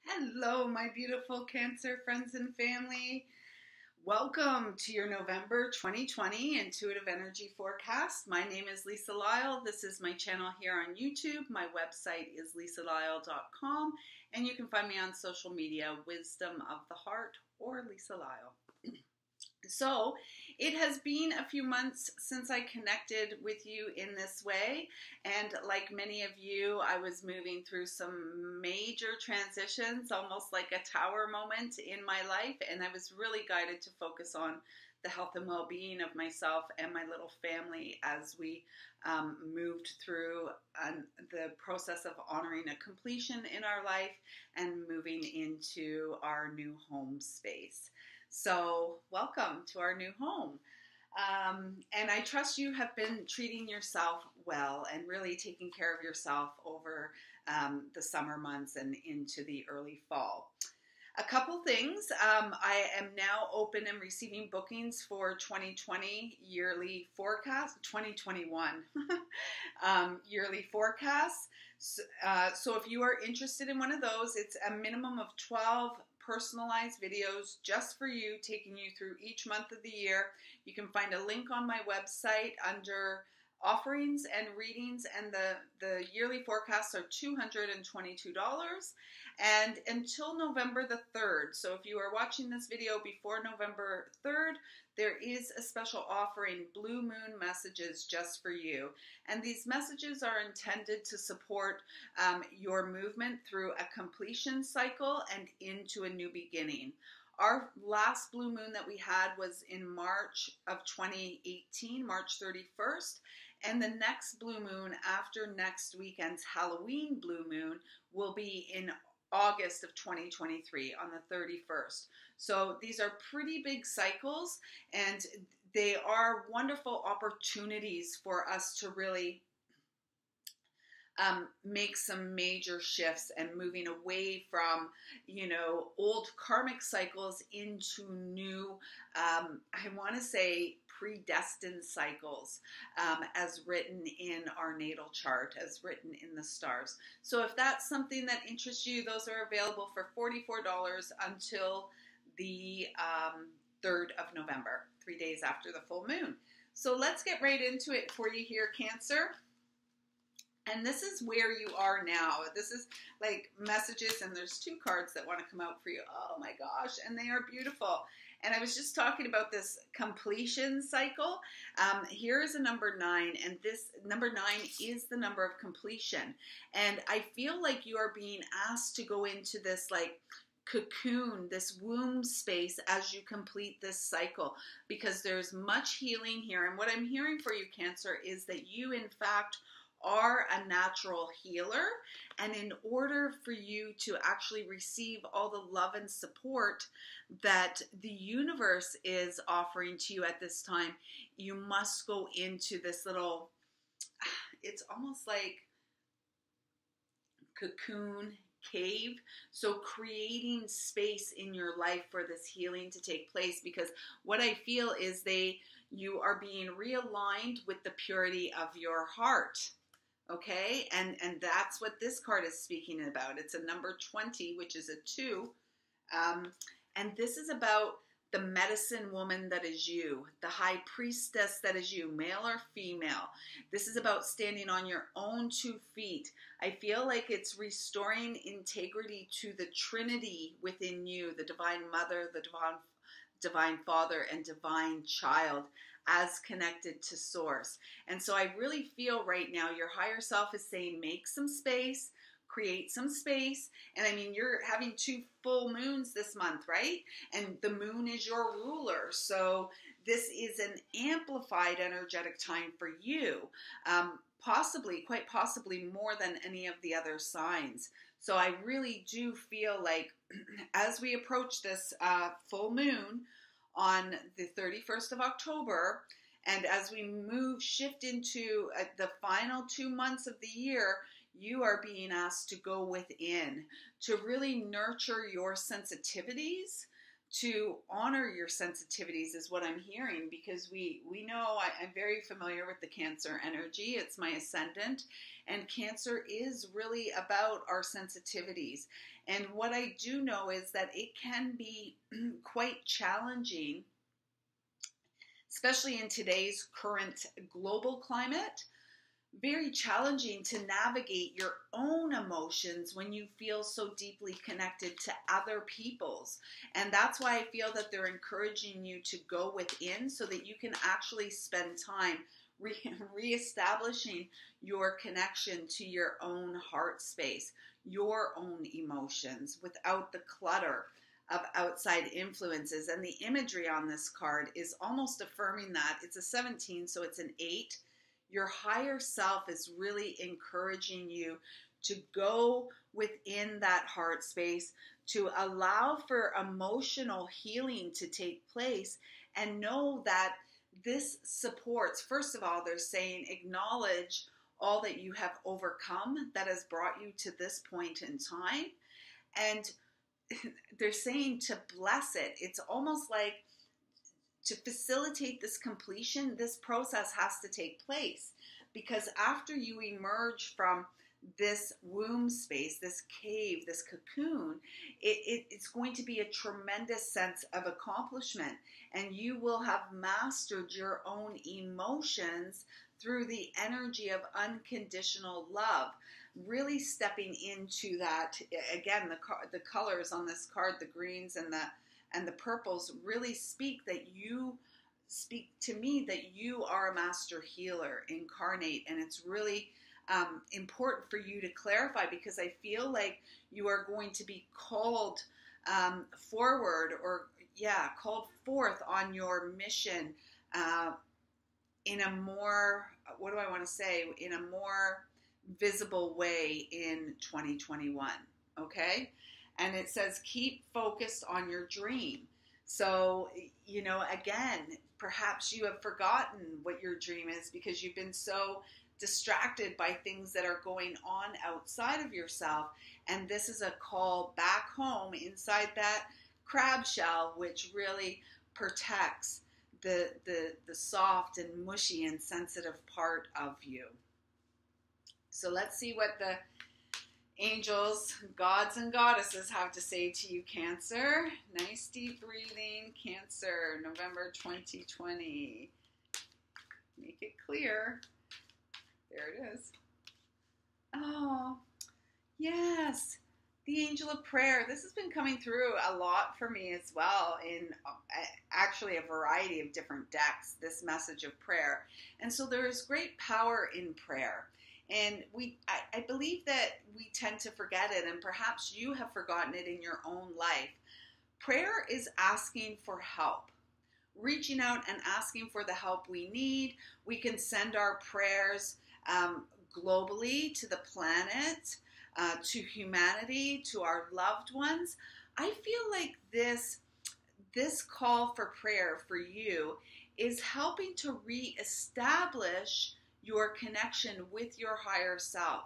Hello, my beautiful Cancer friends and family. Welcome to your November 2020 Intuitive Energy Forecast. My name is Lisa Lyle. This is my channel here on YouTube. My website is lisalyle.com, and you can find me on social media, Wisdom of the Heart or Lisa Lyle. So, it has been a few months since I connected with you in this way, and like many of you, I was moving through some major transitions, almost like a tower moment in my life, and I was really guided to focus on the health and well-being of myself and my little family as we moved through the process of honoring a completion in our life and moving into our new home space. So welcome to our new home. And I trust you have been treating yourself well and really taking care of yourself over the summer months and into the early fall. A couple things. I am now open and receiving bookings for 2020 yearly forecast, 2021 yearly forecasts. So if you are interested in one of those, it's a minimum of 12 personalized videos just for you, taking you through each month of the year. You can find a link on my website under offerings and readings, and the yearly forecasts are $222 and until November the 3rd. So if you are watching this video before November 3rd, there is a special offering, Blue Moon Messages, just for you. And these messages are intended to support your movement through a completion cycle and into a new beginning. Our last blue moon that we had was in March of 2018, March 31st. And the next blue moon after next weekend's Halloween blue moon will be in August of 2023 on the 31st. So these are pretty big cycles, and they are wonderful opportunities for us to really make some major shifts and moving away from, old karmic cycles into new, I want to say predestined cycles, as written in our natal chart, as written in the stars. So if that's something that interests you, those are available for $44 until the 3rd of November, 3 days after the full moon. So let's get right into it for you here, Cancer. And this is where you are now. This is like messages, and there's two cards that want to come out for you. Oh my gosh, and they are beautiful. And I was just talking about this completion cycle. Here is a number 9, and this number 9 is the number of completion. And I feel like you are being asked to go into this like cocoon, this womb space as you complete this cycle, because there's much healing here. And what I'm hearing for you, Cancer, is that you in fact are a natural healer, and in order for you to actually receive all the love and support that the universe is offering to you at this time, you must go into this little, it's almost like cocoon cave. So creating space in your life for this healing to take place, because what I feel is you are being realigned with the purity of your heart. Okay, and that's what this card is speaking about. It's a number 20, which is a 2. And this is about the medicine woman that is you, the high priestess that is you, male or female. This is about standing on your own 2 feet. I feel like it's restoring integrity to the Trinity within you, the Divine Mother, the Divine Father, and Divine Child, as connected to Source. And so I really feel right now your higher self is saying, make some space, create some space. And I mean, you're having 2 full moons this month, right? And the moon is your ruler. So this is an amplified energetic time for you, quite possibly more than any of the other signs. So I really do feel like as we approach this full moon on the 31st of October, and as we shift into the final 2 months of the year, you are being asked to go within, to really nurture your sensitivities, to honor your sensitivities is what I'm hearing, because we know I'm very familiar with the Cancer energy. It's my ascendant, And Cancer is really about our sensitivities. And what I do know is that it can be quite challenging, especially in today's current global climate, very challenging to navigate your own emotions when you feel so deeply connected to other people's. And that's why I feel that they're encouraging you to go within so that you can actually spend time reestablishing your connection to your own heart space, your own emotions, without the clutter of outside influences. And the imagery on this card is almost affirming that. It's a 17, so it's an 8. Your higher self is really encouraging you to go within that heart space, to allow for emotional healing to take place, and know that this supports, first of all, they're saying acknowledge all that you have overcome that has brought you to this point in time. And they're saying to bless it. It's almost like to facilitate this completion, this process has to take place, because after you emerge from this womb space, this cave, this cocoon, it's going to be a tremendous sense of accomplishment, and you will have mastered your own emotions through the energy of unconditional love. Really stepping into that, again, the colors on this card, the greens and the purples, really speak to me that you are a master healer incarnate. And it's really important for you to clarify, because I feel like you are going to be called forward, or called forth on your mission in a more, in a more visible way in 2021. Okay. And it says, keep focused on your dream. So, again, perhaps you have forgotten what your dream is because you've been so distracted by things that are going on outside of yourself. And this is a call back home inside that crab shell, which really protects the soft and mushy and sensitive part of you. So let's see what the angels, gods, and goddesses have to say to you, Cancer. Nice deep breathing, Cancer, November 2020. Make it clear. There it is. Oh, yes. The angel of prayer. This has been coming through a lot for me as well in actually a variety of different decks, this message of prayer. And so there is great power in prayer. And I believe that we tend to forget it, and perhaps you have forgotten it in your own life. Prayer is asking for help, reaching out and asking for the help we need. We can send our prayers globally to the planet, to humanity, to our loved ones. I feel like this call for prayer for you is helping to reestablish your connection with your higher self,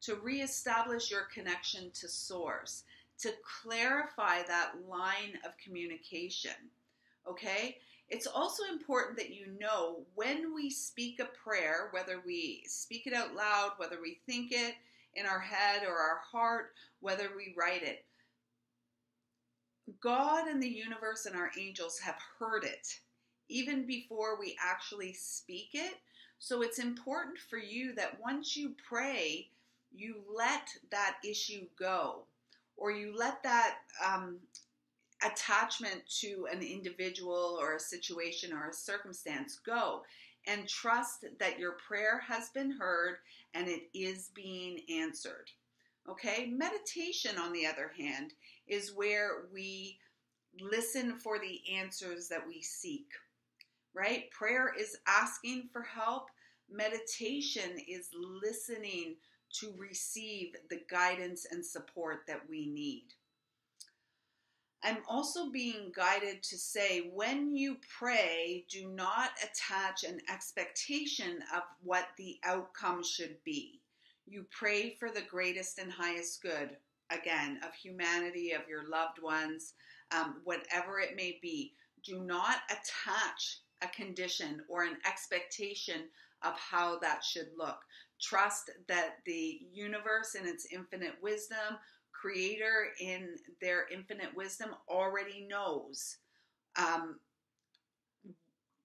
to reestablish your connection to source, to clarify that line of communication, okay? It's also important that you know when we speak a prayer, whether we speak it out loud, whether we think it in our head or our heart, whether we write it, God and the universe and our angels have heard it even before we actually speak it. So it's important for you that once you pray, you let that issue go, or you let that attachment to an individual or a situation or a circumstance go, and trust that your prayer has been heard and it is being answered. Okay? Meditation, on the other hand, is where we listen for the answers that we seek. Right? Prayer is asking for help. Meditation is listening to receive the guidance and support that we need. I'm also being guided to say, when you pray, do not attach an expectation of what the outcome should be. You pray for the greatest and highest good, again, of humanity, of your loved ones, whatever it may be. Do not attach a condition or an expectation of how that should look. trust that the universe in its infinite wisdom, creator in their infinite wisdom, already knows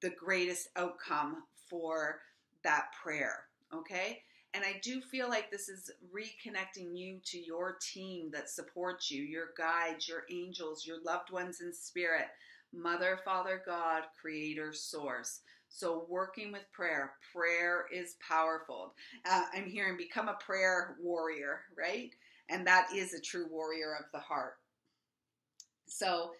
the greatest outcome for that prayer, okay? And I do feel like this is reconnecting you to your team that supports you, your guides, your angels, your loved ones in spirit, Mother, Father, God, Creator, Source. So working with prayer, prayer is powerful. I'm hearing become a prayer warrior, right? And that is a true warrior of the heart. So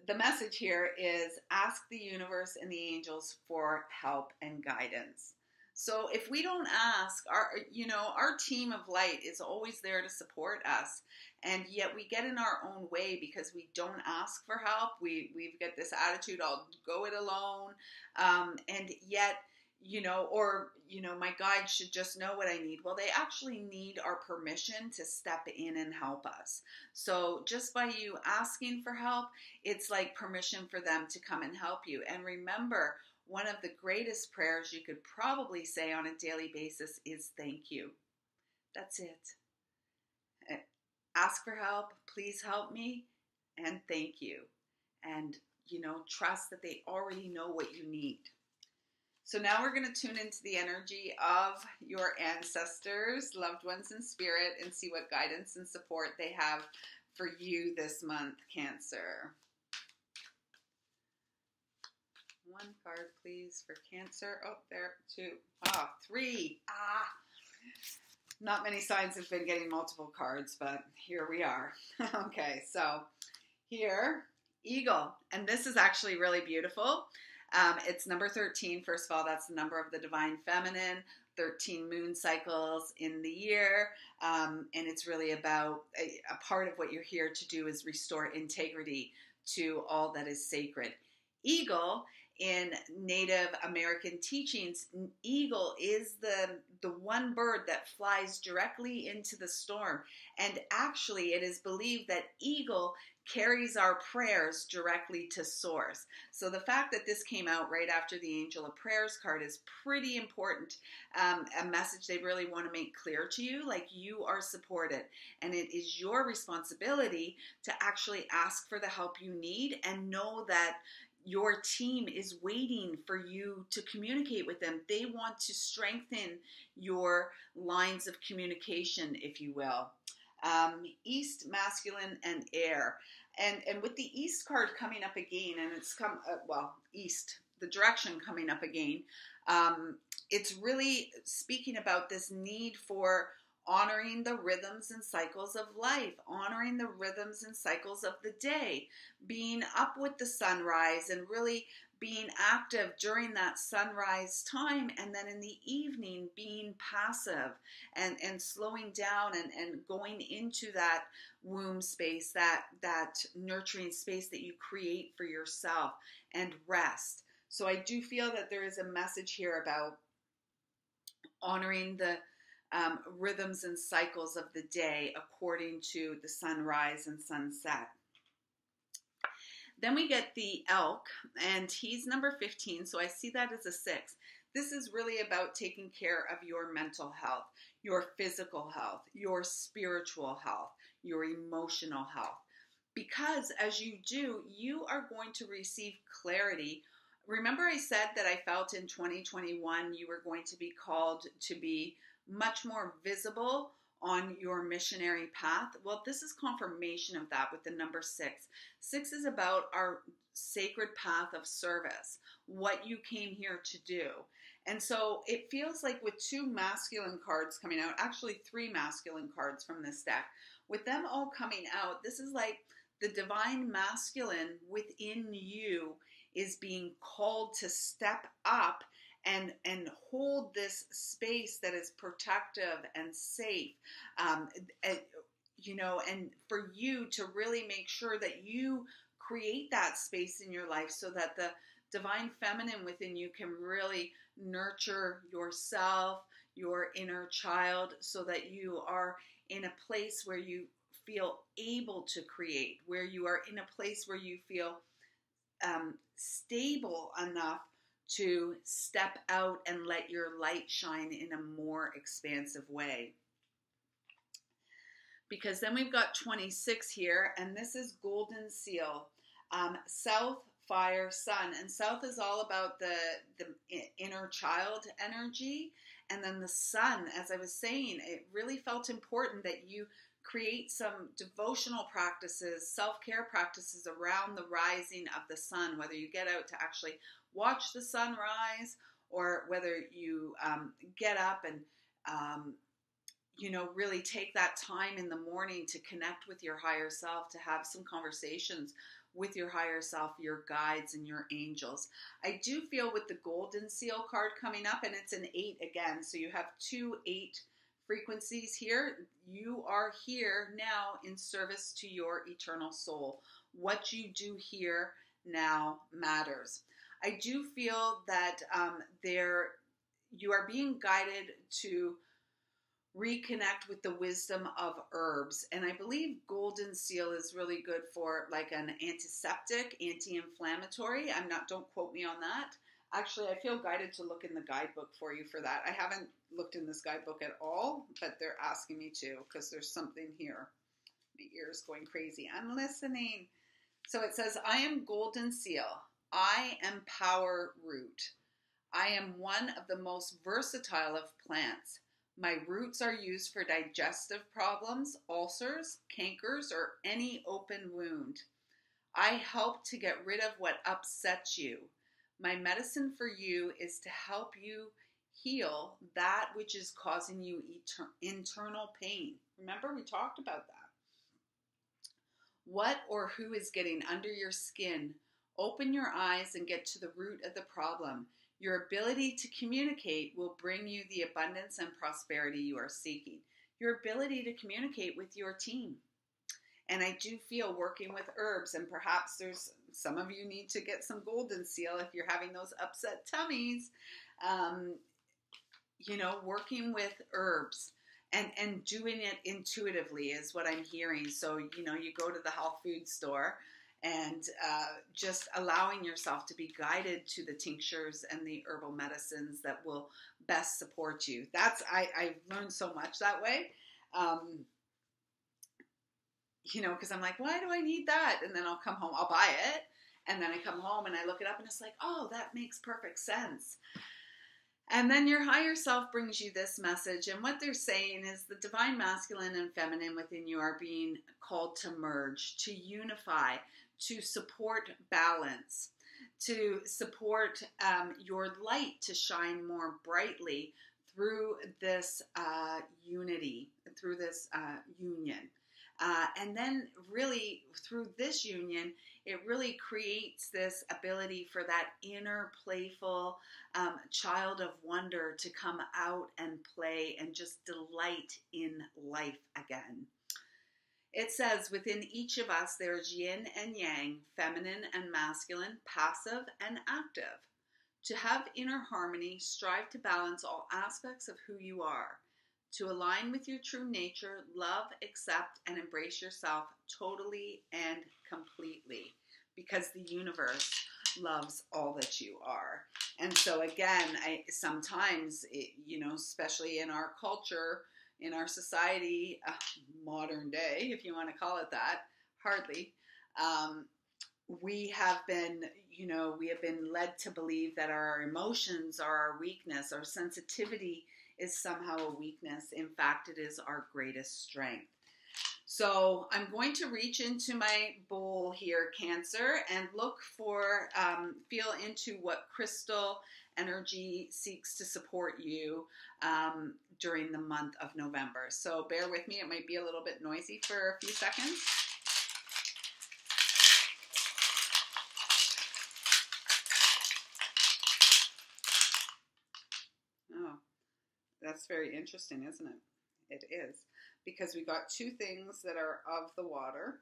the message here is ask the universe and the angels for help and guidance. So if we don't ask, our team of light is always there to support us, and yet we get in our own way because we don't ask for help. We've got this attitude, I'll go it alone, and yet, my guide should just know what I need. Well, they actually need our permission to step in and help us. So just by you asking for help, it's like permission for them to come and help you. And remember, one of the greatest prayers you could probably say on a daily basis is thank you. That's it. Ask for help, please help me, and thank you. And, trust that they already know what you need. So now we're going to tune into the energy of your ancestors, loved ones in spirit, and see what guidance and support they have for you this month, Cancer. One card, please, for Cancer. Oh, there, 2. 3. Not many signs have been getting multiple cards, but here we are. Okay, so here, Eagle. And this is actually really beautiful. It's number 13. First of all, that's the number of the divine feminine, 13 moon cycles in the year. And it's really about a part of what you're here to do is restore integrity to all that is sacred. Eagle, in Native American teachings, eagle is the one bird that flies directly into the storm. And actually, it is believed that eagle carries our prayers directly to source. So the fact that this came out right after the Angel of Prayers card is pretty important. A message they really want to make clear to you, like you are supported. And it is your responsibility to actually ask for the help you need and know that your team is waiting for you to communicate with them. They want to strengthen your lines of communication, if you will. East, masculine, and air. And with the East card coming up again, and it's East, the direction coming up again, it's really speaking about this need for honoring the rhythms and cycles of life, honoring the rhythms and cycles of the day, being up with the sunrise and really being active during that sunrise time, and then in the evening being passive and slowing down and going into that womb space, that nurturing space that you create for yourself, and rest. So I do feel that there is a message here about honoring the rhythms and cycles of the day according to the sunrise and sunset. Then we get the elk, and he's number 15, so I see that as a 6. This is really about taking care of your mental health, your physical health, your spiritual health, your emotional health. Because as you do, you are going to receive clarity. Remember I said that I felt in 2021 you were going to be called to be much more visible on your missionary path. Well, this is confirmation of that with the number 6. 6 is about our sacred path of service, what you came here to do. And so it feels like with 2 masculine cards coming out, actually 3 masculine cards from this deck, with them all coming out, this is like the divine masculine within you is being called to step up and hold this space that is protective and safe, and for you to really make sure that you create that space in your life so that the divine feminine within you can really nurture yourself, your inner child, so that you are in a place where you feel able to create, where you are in a place where you feel stable enough to step out and let your light shine in a more expansive way. Because then we've got 26 here, and this is Golden Seal, South, Fire, Sun. And South is all about the inner child energy. And then the Sun, as I was saying, it really felt important that you create some devotional practices, self-care practices around the rising of the sun, whether you get out to actually watch the sun rise, or whether you get up and really take that time in the morning to connect with your higher self, to have some conversations with your higher self, your guides and your angels. I do feel with the Golden Seal card coming up, and it's an 8 again, so you have 2 8 frequencies here. You are here now in service to your eternal soul. What you do here now matters. I do feel that you are being guided to reconnect with the wisdom of herbs. And I believe Golden Seal is really good for like an antiseptic, anti-inflammatory. Don't quote me on that. Actually, I feel guided to look in the guidebook for you for that. I haven't looked in this guidebook at all, but they're asking me to because there's something here. My ear's going crazy. I'm listening. So it says, I am Golden Seal. I am Power Root. I am one of the most versatile of plants. My roots are used for digestive problems, ulcers, cankers, or any open wound. I help to get rid of what upsets you. My medicine for you is to help you heal that which is causing you internal pain. Remember, we talked about that. What or who is getting under your skin? Open your eyes and get to the root of the problem. Your ability to communicate will bring you the abundance and prosperity you are seeking. Your ability to communicate with your team. And I do feel working with herbs, and perhaps there's some of you need to get some Golden Seal if you're having those upset tummies. Working with herbs and doing it intuitively is what I'm hearing. So, you go to the health food store and just allowing yourself to be guided to the tinctures and the herbal medicines that will best support you. I've learned so much that way. Because I'm like, why do I need that? And then I'll come home, I'll buy it. And then I come home and I look it up and it's like, oh, that makes perfect sense. And then your higher self brings you this message. And what they're saying is the divine masculine and feminine within you are being called to merge, to unify, to support balance, to support your light to shine more brightly through this unity, through this union. And then really through this union, it really creates this ability for that inner playful child of wonder to come out and play and just delight in life again. It says, within each of us there is yin and yang, feminine and masculine, passive and active. To have inner harmony, strive to balance all aspects of who you are. To align with your true nature, love, accept, and embrace yourself totally and completely, because the universe loves all that you are. And so again, sometimes, especially in our culture, in our society, modern day, if you want to call it that, hardly, we have been led to believe that our emotions are our weakness, our sensitivity is somehow a weakness. In fact, it is our greatest strength. So I'm going to reach into my bowl here, Cancer, and feel into what crystal energy seeks to support you during the month of November. So bear with me. It might be a little bit noisy for a few seconds. Oh, that's very interesting, isn't it? It is. Because we got two things that are of the water.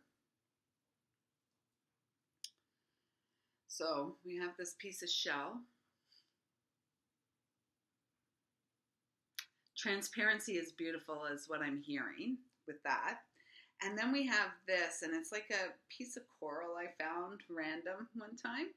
So we have this piece of shell. Transparency is beautiful is what I'm hearing with that. And then we have this, and it's like a piece of coral I found random one time.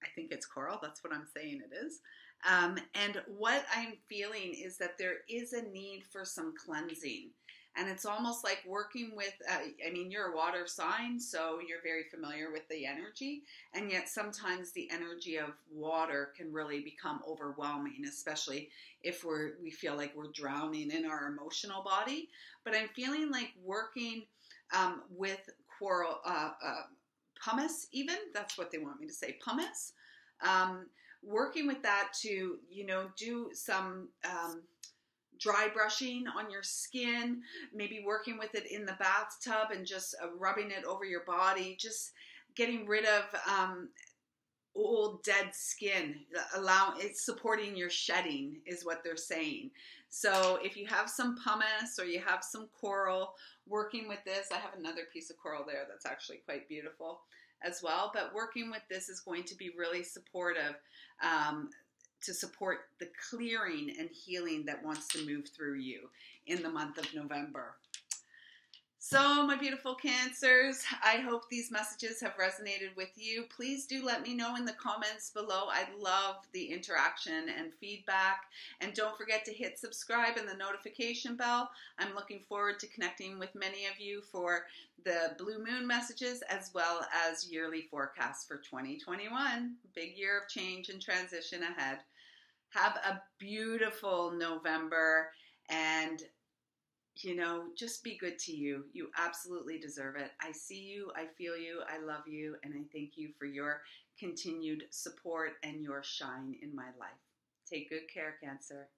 I think it's coral. That's what I'm saying it is. And what I'm feeling is that there is a need for some cleansing. And it's almost like working with, I mean, you're a water sign, so you're very familiar with the energy. And yet sometimes the energy of water can really become overwhelming, especially if we feel like we're drowning in our emotional body. But I'm feeling like working with coral, pumice even, that's what they want me to say, pumice. Working with that to, do some dry brushing on your skin, maybe working with it in the bathtub and just rubbing it over your body, just getting rid of old dead skin. It's supporting your shedding is what they're saying. So if you have some pumice or you have some coral, working with this, I have another piece of coral there that's actually quite beautiful as well, but working with this is going to be really supportive to support the clearing and healing that wants to move through you in the month of November. So my beautiful Cancers, I hope these messages have resonated with you. Please do let me know in the comments below. I love the interaction and feedback. And don't forget to hit subscribe and the notification bell. I'm looking forward to connecting with many of you for the blue moon messages as well as yearly forecasts for 2021. Big year of change and transition ahead. Have a beautiful November and just be good to you. You absolutely deserve it. I see you, I feel you, I love you, and I thank you for your continued support and your shine in my life. Take good care, Cancer.